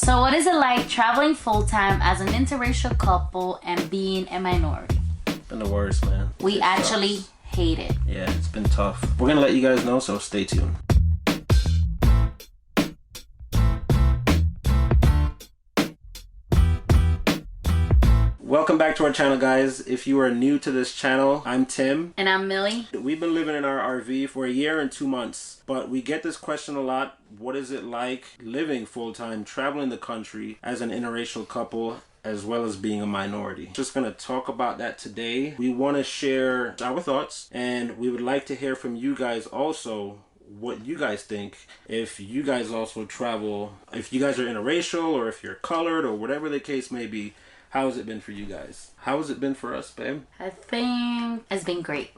So what is it like traveling full-time as an interracial couple and being a minority? It's been the worst, man. We actually hate it. Yeah, it's been tough. We're gonna let you guys know, so stay tuned. Welcome back to our channel, guys. If you are new to this channel, I'm Tim. And I'm Millie. We've been living in our RV for a year and 2 months, but we get this question a lot. What is it like living full-time, traveling the country as an interracial couple, as well as being a minority? Just gonna talk about that today. We want to share our thoughts, and we would like to hear from you guys also what you guys think. If you guys also travel, if you guys are interracial, or if you're colored, or whatever the case may be. How has it been for you guys? How has it been for us, babe? I think it's been great.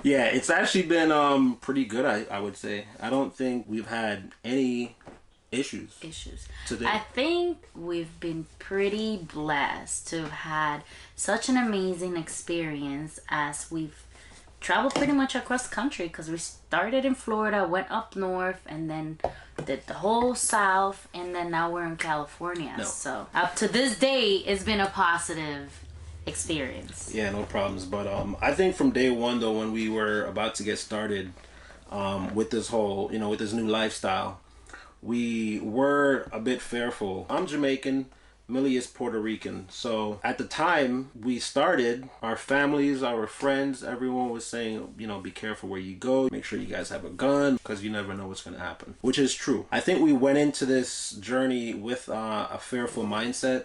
Yeah, it's actually been pretty good, I would say. I don't think we've had any issues today. I think we've been pretty blessed to have had such an amazing experience as we've traveled pretty much across the country, because we started in Florida, went up north, and then did the whole south, and then now we're in California. No. So up to this day, it's been a positive experience. Yeah, no problems. But I think from day one, though, when we were about to get started with this whole, with this new lifestyle, we were a bit fearful. I'm Jamaican. Millie is Puerto Rican. So at the time we started, our families, our friends, everyone was saying, be careful where you go. Make sure you guys have a gun, because you never know what's going to happen. Which is true. I think we went into this journey with a fearful mindset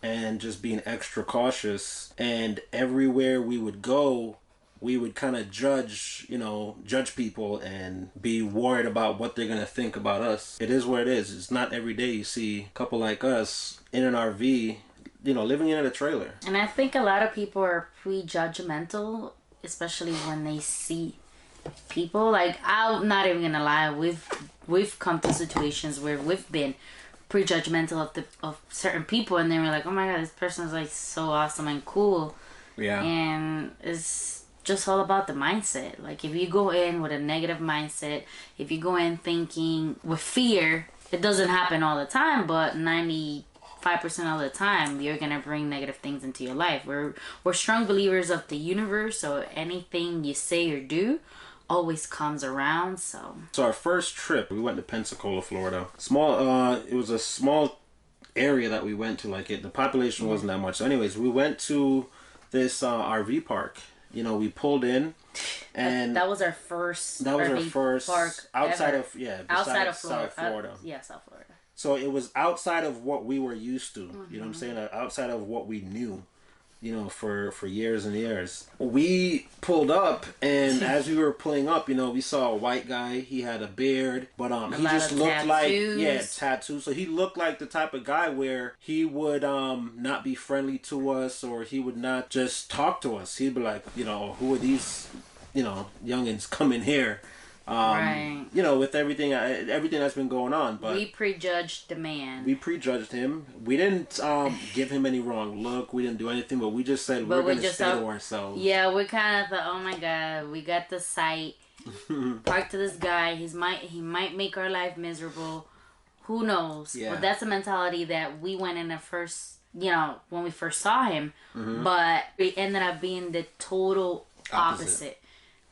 and just being extra cautious. And everywhere we would go, we would kind of judge people and be worried about what they're going to think about us. It is what it is. It's not every day you see a couple like us in an RV, living in a trailer. And I think a lot of people are pre-judgmental, especially when they see people. Like, I'm not even gonna lie, we've come to situations where we've been pre-judgmental of certain people, and they were like, oh my god, this person is like so awesome and cool. Yeah. And it's just all about the mindset. Like, if you go in with a negative mindset, if you go in thinking with fear, it doesn't happen all the time, but 95% of the time you're gonna bring negative things into your life. We're strong believers of the universe, so anything you say or do always comes around. So our first trip, we went to Pensacola, Florida. It was a small area that we went to. The population wasn't that much. So anyways, we went to this RV park. We pulled in, and that was our first. That was RV our first park outside ever. outside of Florida. South Florida. South Florida. So it was outside of what we were used to. You know what I'm saying? Outside of what we knew. For years and years. We pulled up, and as we were pulling up, we saw a white guy. He had a beard, but he just looked tattoos. Tattoos. So he looked like the type of guy where he would not be friendly to us, or he would not just talk to us. He'd be like, who are these, youngins coming here? Right. With everything that's been going on, but we prejudged the man. We prejudged him. We didn't give him any wrong look. We didn't do anything, but we just said we're going to stay to ourselves. Yeah, we kind of thought, oh my god, we got the sight. Park to this guy. He might make our life miserable. Who knows? Yeah. But that's a mentality that we went in at first. When we first saw him, but it ended up being the total opposite.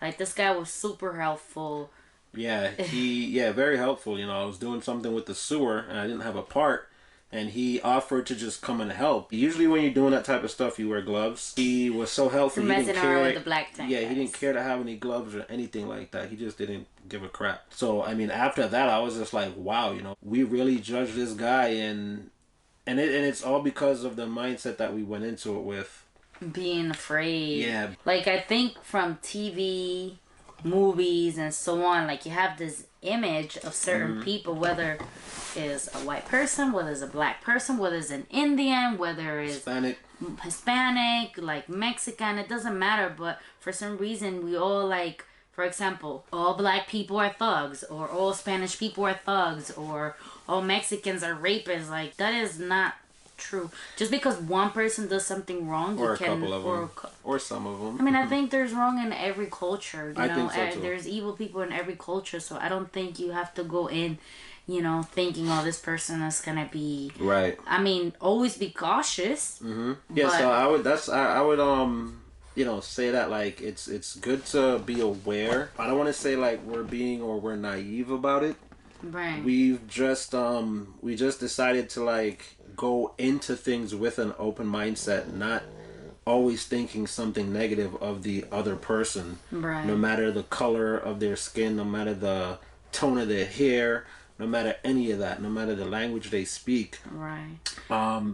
Like, this guy was super helpful. Yeah, very helpful. I was doing something with the sewer, and I didn't have a part, and he offered to just come and help. Usually when you're doing that type of stuff, you wear gloves. He was so helpful. He didn't care with the black tank. Yeah, he didn't care to have any gloves or anything like that. He just didn't give a crap. So, after that, I was just like, wow, we really judged this guy, and it's all because of the mindset that we went into it with. Being afraid. Yeah. Like, I think from TV, movies, and so on, like, you have this image of certain people, whether it's a white person, whether it's a black person, whether it's an Indian, whether it's Hispanic, like Mexican, it doesn't matter, but for some reason we all, like, for example, all black people are thugs, or all Spanish people are thugs, or all Mexicans are rapists. Like, that is not true. Just because one person does something wrong, or a couple of them, or some of them. I mean, I think there's wrong in every culture. I think so too. There's evil people in every culture, so I don't think you have to go in you know, thinking, oh, this person is gonna be right. I mean, always be cautious. Yeah, so I would you know, say that like it's good to be aware. I don't want to say like we're naive about it. Right. We just decided to like go into things with an open mindset, not always thinking something negative of the other person. Right. No matter the color of their skin, no matter the tone of their hair, no matter any of that, no matter the language they speak. Right.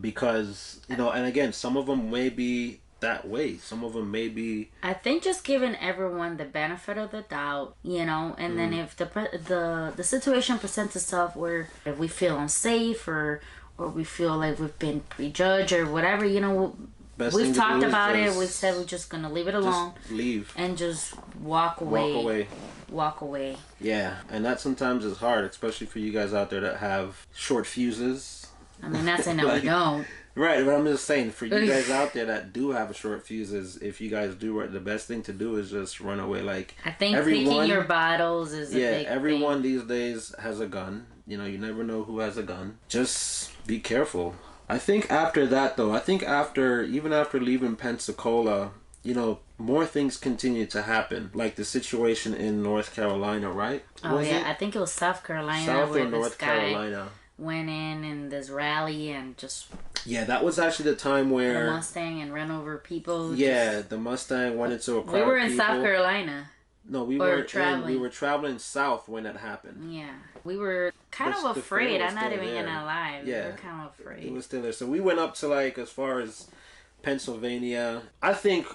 Because, you know, and again, some of them may be that way. Some of them may be. I think just giving everyone the benefit of the doubt, you know, and then if the situation presents itself where if we feel unsafe or we feel like we've been prejudged or whatever, you know, we've talked about it. We've said we're just gonna leave it alone. Leave and just walk away. Walk away. Yeah, and that sometimes is hard, especially for you guys out there that have short fuses. I mean, not saying that we don't. Right, but I'm just saying, for you guys out there that do have short fuses, if you guys do, the best thing to do is just run away. Like, I think picking your battles is a big everyone thing. these days has a gun. You know, you never know who has a gun. Just be careful. I think after that, though, even after leaving Pensacola, you know, more things continue to happen. Like the situation in North Carolina, right? I think it was South Carolina. South where or North Carolina went in this rally and just... Yeah, that was actually the time where... The Mustang and ran over people. Yeah, the Mustang went into a crowd. We were in South Carolina. No, we were traveling. We were traveling south when that happened. Yeah, we were kind of afraid. I'm not even gonna lie. We were kind of afraid. It was still there. So we went up to like as far as Pennsylvania. I think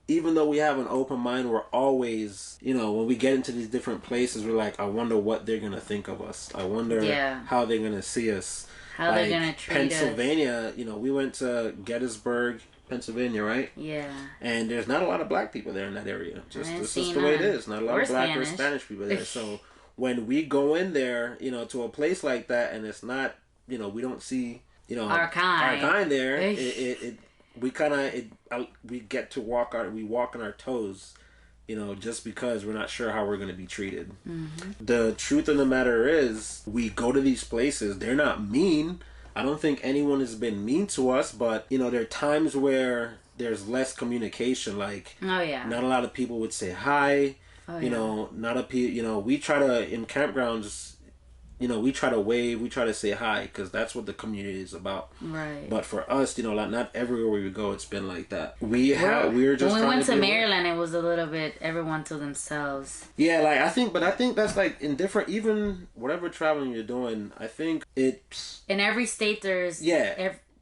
even though we have an open mind, we're always, you know, when we get into these different places, we're like, I wonder what they're gonna think of us. I wonder how they're gonna see us. How they're gonna treat Pennsylvania, you know, we went to Gettysburg, Pennsylvania, right? Yeah. And there's not a lot of black people there in that area. This is the way it is. Not a lot of black or Spanish people there. So when we go in there, you know, to a place like that, and it's not, you know, we don't see, you know, our kind there. We get to walk on our toes, you know, just because we're not sure how we're going to be treated. Mm-hmm. The truth of the matter is, we go to these places. They're not mean. I don't think anyone has been mean to us, but, you know, there are times where there's less communication. Like, not a lot of people would say hi. You know, we try to, in campgrounds, you know, we try to wave, we try to say hi, because that's what the community is about. Right. But for us, you know, like, not everywhere we go, it's been like that. We were just when we went to Maryland, it was a little bit everyone to themselves. Yeah, like, I think that's like in different, even whatever traveling you're doing, I think it's... In every state, there's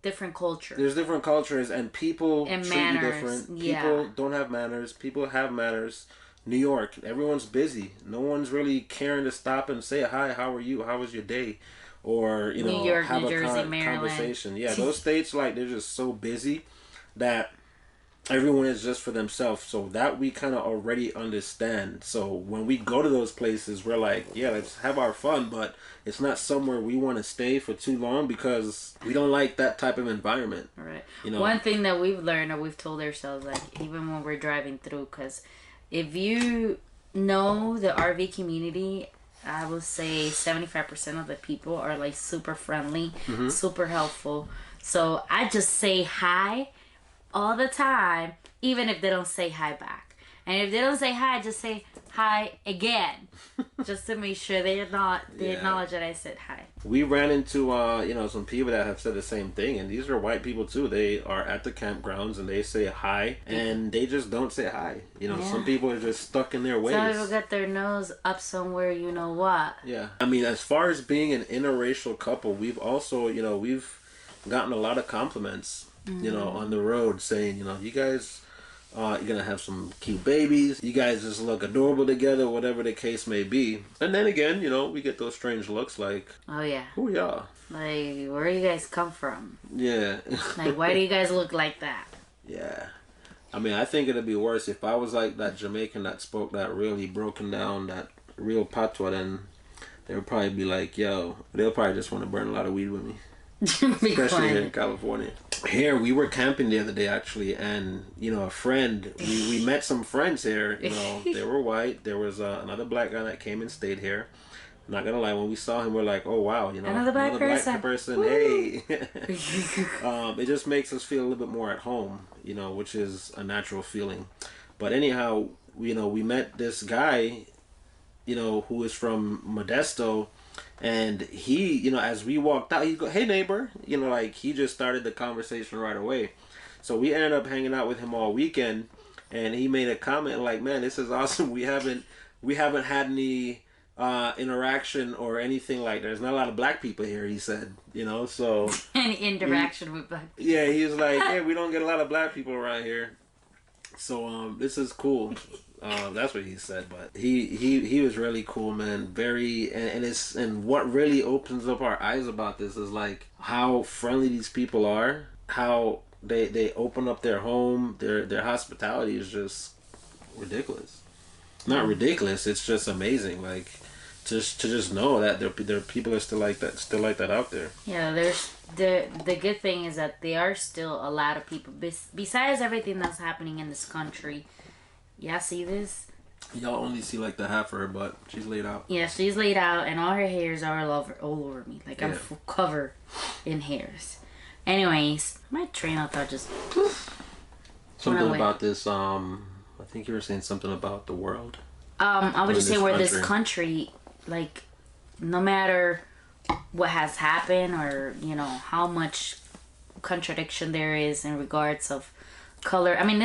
different culture. There's different cultures, and people and treat manners. you different. People don't have manners. People have manners. New York, everyone's busy. No one's really caring to stop and say, hi, how are you? How was your day? Or, you know, New York, have New a Jersey, Maryland. conversation. Yeah, those states, like, they're just so busy that everyone is just for themselves. So that we kind of already understand. So when we go to those places, we're like, yeah, let's have our fun, but it's not somewhere we want to stay for too long because we don't like that type of environment. Right. You know? One thing that we've learned, or we've told ourselves, like, even when we're driving through, because if you know the RV community, I would say 75% of the people are like super friendly, super helpful. So I just say hi all the time, even if they don't say hi back. And if they don't say hi, just say hi again, just to make sure they acknowledge that I said hi. We ran into you know, some people that have said the same thing, and these are white people too. They are at the campgrounds and they say hi, and they just don't say hi. You know, some people are just stuck in their ways. Some people got their nose up somewhere, you know what? Yeah, I mean, as far as being an interracial couple, we've also, you know, we've gotten a lot of compliments, you know, on the road saying, you know, you guys. You're gonna have some cute babies. You guys just look adorable together, whatever the case may be. And then again, you know, we get those strange looks like, oh yeah, who y'all? Like, where do you guys come from? Yeah. Like, why do you guys look like that? Yeah. I mean, I think it'd be worse if I was like that Jamaican that spoke that really broken down, that real patois, then they would probably be like, yo, they'll probably just want to burn a lot of weed with me. Especially here in California. Here, we were camping the other day actually, and you know, a friend, we met some friends here. You know, they were white. There was another black guy that came and stayed here. Not gonna lie, when we saw him, we're like, oh wow, you know, another black person. Hey. It just makes us feel a little bit more at home, you know, which is a natural feeling. But anyhow, you know, we met this guy, you know, who is from Modesto, and he, you know, as we walked out, he'd go, hey neighbor, you know, like he just started the conversation right away. So we ended up hanging out with him all weekend, and he made a comment like, man, this is awesome. We haven't had any interaction or anything like that. There's not a lot of black people here, he said, you know, so any interaction with black people. Yeah, he was like, yeah, we don't get a lot of black people around here, so this is cool. That's what he said. But he was really cool, man. Very, and what really opens up our eyes about this is like how friendly these people are, how they open up their home, their hospitality is just ridiculous. Not ridiculous, it's just amazing. Like just to just know that there people are still like that out there. Yeah, there's the good thing is that there are still a lot of people besides everything that's happening in this country. Y'all see this? Y'all only see like the half of her butt. She's laid out. Yeah, she's laid out, and all her hairs are all over me. Like I'm covered in hairs. Anyways, my train of thought just something about this. I think you were saying something about the world. I would just say where this country, like, no matter what has happened or you know how much contradiction there is in regards of color. I mean,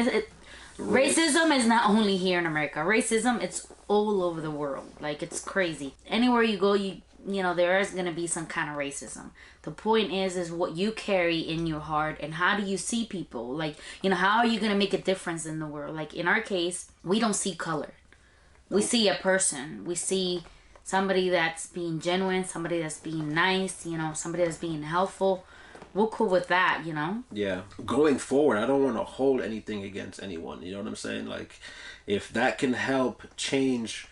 racism is not only here in America. Racism, it's all over the world. Like, it's crazy. Anywhere you go, you know, there is going to be some kind of racism. The point is what you carry in your heart and how do you see people? Like, you know, how are you going to make a difference in the world? Like, in our case, we don't see color. We see a person. We see somebody that's being genuine, somebody that's being nice, you know, somebody that's being helpful. We're cool with that, you know? Yeah. Going forward, I don't want to hold anything against anyone. You know what I'm saying? Like, if that can help change,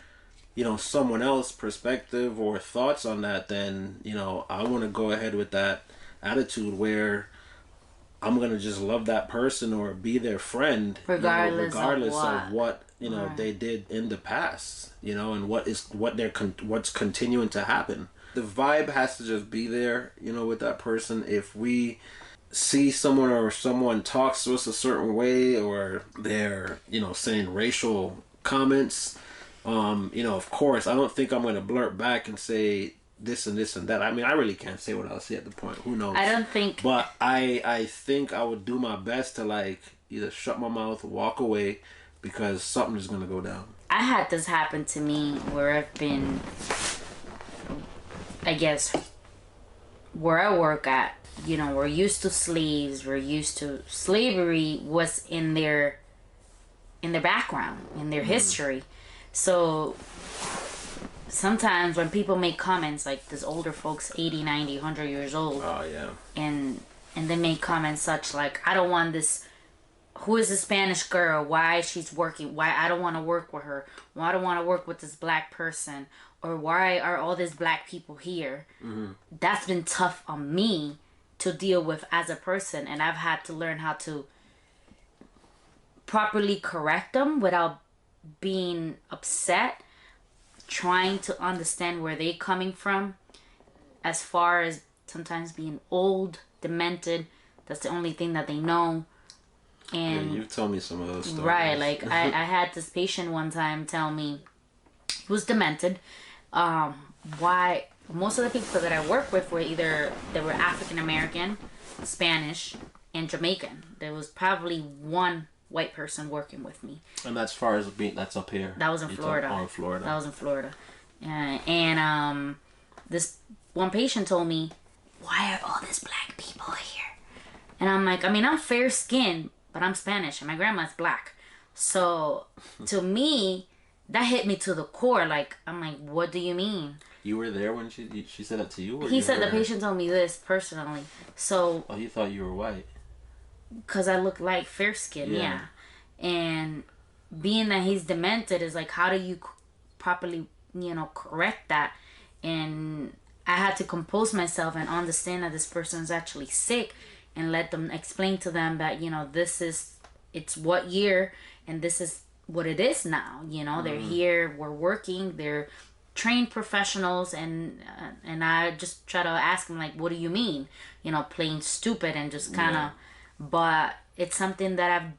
you know, someone else's perspective or thoughts on that, then, you know, I want to go ahead with that attitude where I'm going to just love that person or be their friend. Regardless of what you know, they did in the past, you know, and what's continuing to happen. The vibe has to just be there, you know, with that person. If we see someone or someone talks to us a certain way or they're, you know, saying racial comments, you know, of course, I don't think I'm going to blurt back and say this and this and that. I mean, I really can't say what I'll say at the point. Who knows? I don't think. But I think I would do my best to, like, either shut my mouth, walk away, because something is going to go down. I had this happen to me where I've been, I guess, where I work at, you know, we're used to slaves, we're used to slavery was in their background, in their history. So sometimes when people make comments, like this older folks, 80, 90, 100 years old. Oh, yeah. And they make comments such like, I don't want this, who is this Spanish girl? Why she's working? Why I don't want to work with her? Why I don't want to work with this black person? Or why are all these black people here? Mm-hmm. That's been tough on me to deal with as a person. And I've had to learn how to properly correct them without being upset. Trying to understand where they're coming from. As far as sometimes being old, demented. That's the only thing that they know. And yeah, you've told me some of those stories. Right, like I had this patient one time tell me he was demented. Why most of the people that I work with were either they were African American, Spanish, and Jamaican. There was probably one white person working with me. And that's far as being that's up here. That was in Florida. Oh, Florida. That was in Florida. And this one patient told me, "Why are all these black people here?" And I'm like, I mean, I'm fair skinned, but I'm Spanish and my grandma's black. So to me, that hit me to the core. Like, I'm like, what do you mean? You were there when she said that to you? Or he said the patient told me this personally. So. Oh, he thought you were white. Because I look like fair skin, yeah. And being that he's demented is like, how do you properly, you know, correct that? And I had to compose myself and understand that this person is actually sick. And let them explain to them that, you know, it's what year and this is what it is now. You know, they're here, we're working, they're trained professionals, and I just try to ask them, like, what do you mean? You know, playing stupid and just kind of, but it's something that I've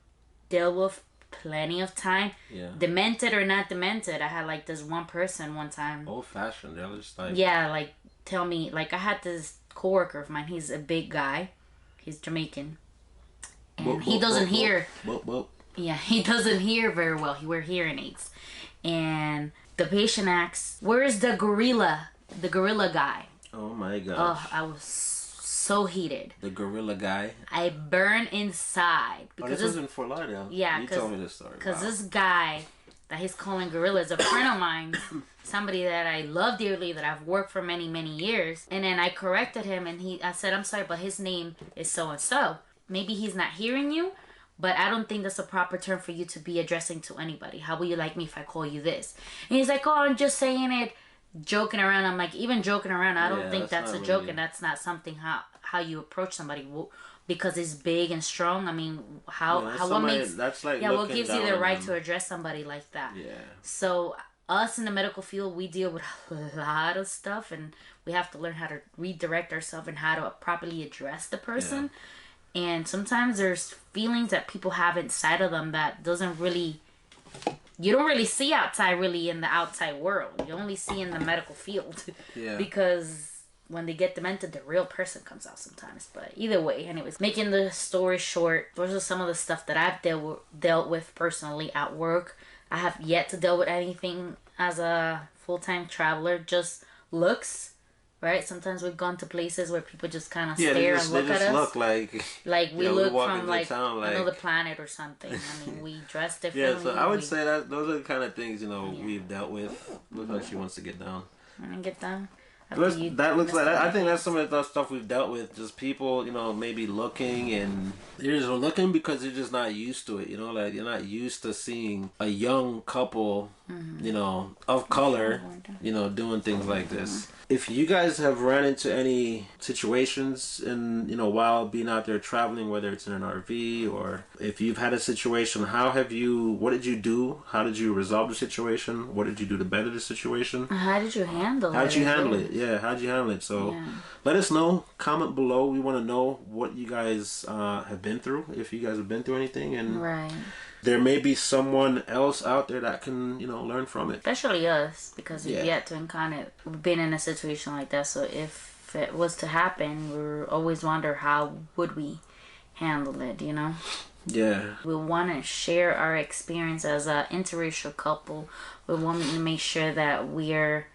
dealt with plenty of time. Yeah. Demented or not demented, I had like this one person one time. Old fashioned, they're just like. Yeah, like tell me, like I had this coworker of mine. He's a big guy. He's Jamaican, and he doesn't hear. Yeah, he doesn't hear very well. He wears hearing aids, and the patient asks, "Where's the gorilla? The gorilla guy?" Oh my gosh. Oh, I was so heated. The gorilla guy. I burn inside because this was in Fort Lauderdale. Yeah, you told me this story. Because this guy that he's calling gorilla is a friend of mine, somebody that I love dearly, that I've worked for many, many years. And then I corrected him, and I said, "I'm sorry, but his name is so and so. Maybe he's not hearing you, but I don't think that's a proper term for you to be addressing to anybody. How will you like me if I call you this?" And he's like, "Oh, I'm just saying it, joking around." I'm like, even joking around, I don't think that's a joke, and that's not something how you approach somebody because he's big and strong. I mean, what makes that's like what gives you the right to address somebody like that? Yeah. So us in the medical field, we deal with a lot of stuff, and we have to learn how to redirect ourselves and how to properly address the person. Yeah. And sometimes there's feelings that people have inside of them that you don't really see outside, really, in the outside world. You only see in the medical field. Yeah. Because when they get demented, the real person comes out sometimes. But either way, anyways, making the story short, those are some of the stuff that I've dealt with personally at work. I have yet to deal with anything as a full-time traveler, just looks. Right? Sometimes we've gone to places where people just kind of stare and look at us. Look like we look from like another planet or something. I mean, we dress differently. Yeah, so I would say that those are the kind of things, we've dealt with. Looks like she wants to get down. Get down. That looks like I think that's some of the stuff we've dealt with. Just people, maybe looking, and they're just looking because they're just not used to it. Like you're not used to seeing a young couple, of color, doing things like this. If you guys have run into any situations while being out there traveling, whether it's in an RV or if you've had a situation, what did you do? How did you resolve the situation? What did you do to better the situation? How did you handle it? How did you handle it? Yeah, how did you handle it? So let us know. Comment below. We want to know what you guys have been through, if you guys have been through anything. And right. There may be someone else out there that can, learn from it. Especially us, because we've yet to encounter, we've been in a situation like that. So if it was to happen, we always wonder how would we handle it, Yeah. We want to share our experience as an interracial couple. We want to make sure that we're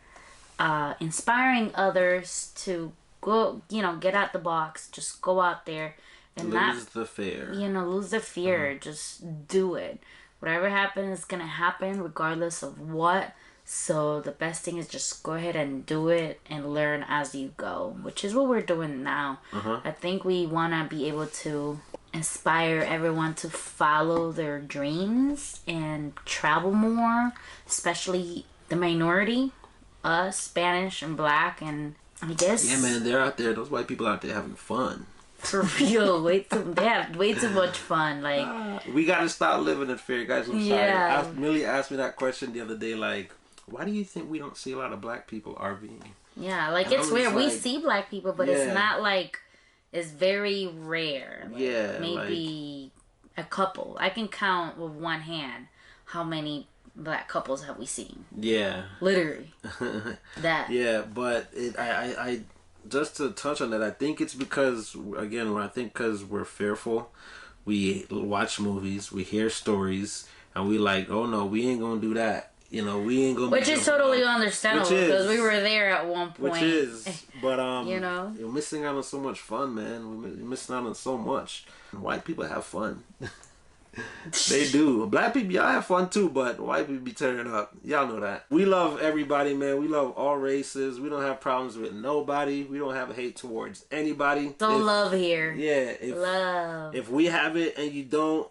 inspiring others to go, get out the box, just go out there. And lose the fear. Lose the fear. Just do it. Whatever happens is going to happen regardless of what. So the best thing is just go ahead and do it and learn as you go, which is what we're doing now. I think we want to be able to inspire everyone to follow their dreams and travel more, especially the minority, us, Spanish and Black, and I guess... Yeah, man, they're out there. Those white people out there having fun. For real, they have way too much fun. Like we gotta stop living in fear, guys. I'm sorry. Millie asked me that question the other day. Like, why do you think we don't see a lot of Black people RVing? Yeah, like it's weird. We see Black people, but it's not like it's very rare. Like, maybe a couple. I can count with one hand how many Black couples have we seen. Yeah, literally that. Yeah, but I just to touch on that, I think it's because, again, because we're fearful. We watch movies, we hear stories, and we like, oh no, we ain't gonna do that. We ain't gonna. Which is totally understandable because we were there at one point. Which is, but you're missing out on so much fun, man. We're missing out on so much. White people have fun. They do. Black people, y'all have fun too, but white people be turning up. Y'all know that. We love everybody, man. We love all races. We don't have problems with nobody. We don't have hate towards anybody. Love here. Yeah. Love. If we have it and you don't,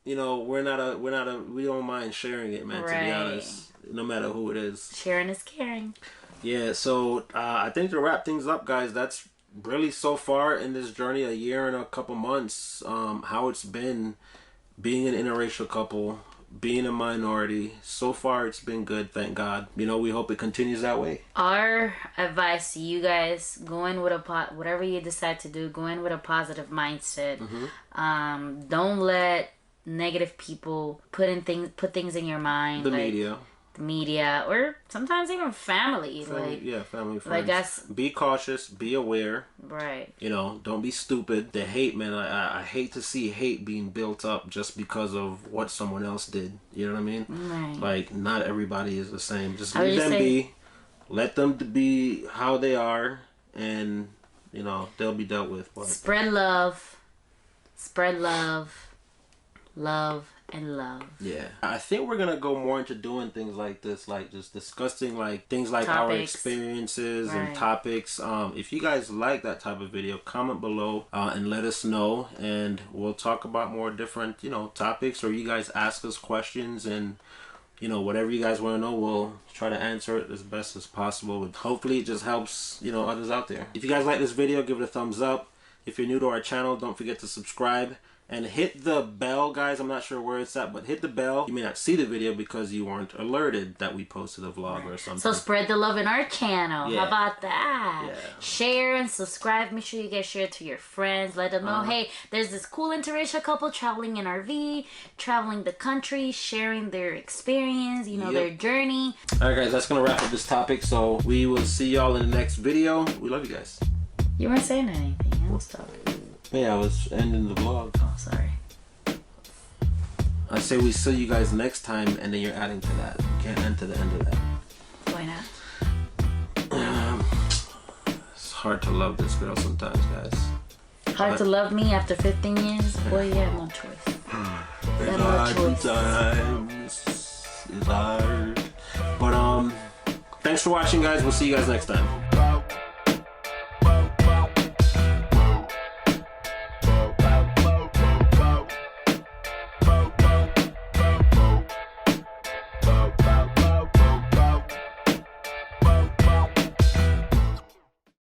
we don't mind sharing it, man, to be honest. No matter who it is. Sharing is caring. Yeah, so I think to wrap things up, guys, that's really so far in this journey, a year and a couple months, how it's been being an interracial couple, being a minority. So far, it's been good, thank God. You know, we hope it continues that way. Our advice to you guys: go in with whatever you decide to do, go in with a positive mindset. Don't let negative people put things in your mind. The media, or sometimes even family. Family, friends. Like us. Be cautious, be aware. Right. You know, don't be stupid. The hate, man, I hate to see hate being built up just because of what someone else did. You know what I mean? Right. Like, not everybody is the same. Just leave them be. Let them be how they are, and, you know, they'll be dealt with. But spread love. Spread love. Love and love. Yeah, I think we're gonna go more into doing things like this, like just discussing like things like topics. Our experiences and topics. If you guys like that type of video, comment below and let us know, and we'll talk about more different, you know, topics, or you guys ask us questions, and you know, whatever you guys want to know, we'll try to answer it as best as possible. And hopefully it just helps, you know, others out there. If you guys like this video, give it a thumbs up. If you're new to our channel, don't forget to subscribe. And hit the bell, guys. I'm not sure where it's at, but hit the bell. You may not see the video because you weren't alerted that we posted a vlog or something. So spread the love in our channel. Yeah. How about that? Yeah. Share and subscribe. Make sure you guys share it to your friends. Let them know, hey, there's this cool interracial couple traveling in RV, traveling the country, sharing their experience, you know, their journey. All right, guys, that's going to wrap up this topic. So we will see y'all in the next video. We love you guys. You weren't saying anything. I was talking. Yeah, I was ending the vlog. Oh, sorry. I say we see you guys next time, and then you're adding to that. You can't end to the end of that. Why not? It's hard to love this girl sometimes, guys. Hard to love me after 15 years? Boy, you have no choice. It's hard sometimes. It's hard. But, thanks for watching, guys. We'll see you guys next time.